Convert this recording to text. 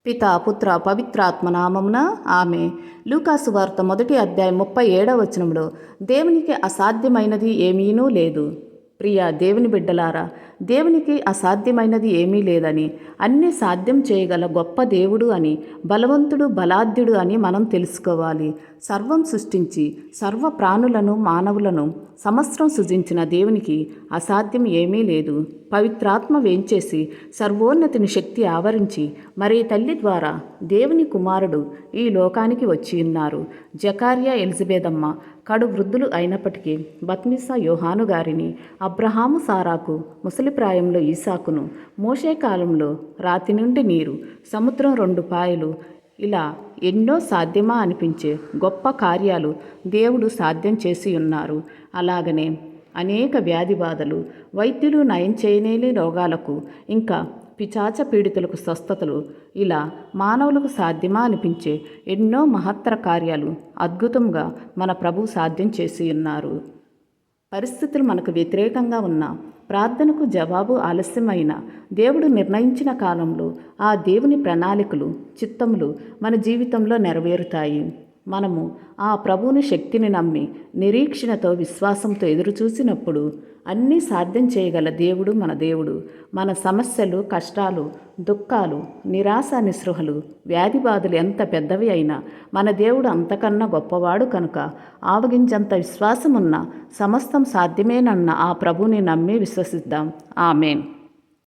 పితా పుత్ర పవిత్రాత్మ నామమున ఆమె. లూకాసు వార్త 1 అధ్యాయం 37 దేవునికి అసాధ్యమైనది ఏమీనూ లేదు. ప్రియ దేవుని బిడ్డలారా, దేవునికి అసాధ్యమైనది ఏమీ లేదని, అన్నీ సాధ్యం చేయగల గొప్ప దేవుడు అని, బలవంతుడు బలాఢ్యుడు అని మనం తెలుసుకోవాలి. సర్వం సృష్టించి సర్వ ప్రాణులను మానవులను సమస్తం సృజించిన దేవునికి అసాధ్యం ఏమీ లేదు. పవిత్రాత్మ వేంచేసి సర్వోన్నతిని శక్తి ఆవరించి మరి తల్లి ద్వారా దేవుని కుమారుడు ఈ లోకానికి వచ్చి ఉన్నారు. జకార్యా ఎలిజబెదమ్మ కడు వృద్ధులు అయినప్పటికీ బత్మిసా యోహాను గారిని, అబ్రహాము సారాకు, ముసలిప్రాయంలో ఈసాకును, మోషే కాలంలో రాతి నుండి నీరు, సముద్రం 2 పాయలు, ఇలా ఎన్నో సాధ్యమా అనిపించే గొప్ప కార్యాలు దేవుడు సాధ్యం చేసి ఉన్నారు. అలాగనే అనేక వ్యాధి బాధలు, వైద్యులు నయం చేయలేని రోగాలకు, ఇంకా పిచాచ పీడితులకు స్వస్థతలు, ఇలా మానవులకు సాధ్యమా అనిపించే ఎన్నో మహత్తర కార్యాలు అద్భుతంగా మన ప్రభు సాధ్యం చేసి ఉన్నారు. పరిస్థితులు మనకు వ్యతిరేకంగా ఉన్న, ప్రార్థనకు జవాబు ఆలస్యమైన, దేవుడు నిర్ణయించిన కాలంలో ఆ దేవుని ప్రణాళికలు, చిత్తములు మన జీవితంలో నెరవేరుతాయి. మనము ఆ ప్రభువుని శక్తిని నమ్మి నిరీక్షణతో విశ్వాసంతో ఎదురుచూసినప్పుడు అన్నీ సాధ్యం చేయగల దేవుడు మన దేవుడు. మన సమస్యలు, కష్టాలు, దుఃఖాలు, నిరాశ నిస్పృహలు, వ్యాధి బాధలు ఎంత పెద్దవి అయినా మన దేవుడు అంతకన్నా గొప్పవాడు కనుక ఆవగించంత విశ్వాసమున్న సమస్తం సాధ్యమేనన్న ఆ ప్రభువుని నమ్మి విశ్వసిద్దాం. ఆమేన్.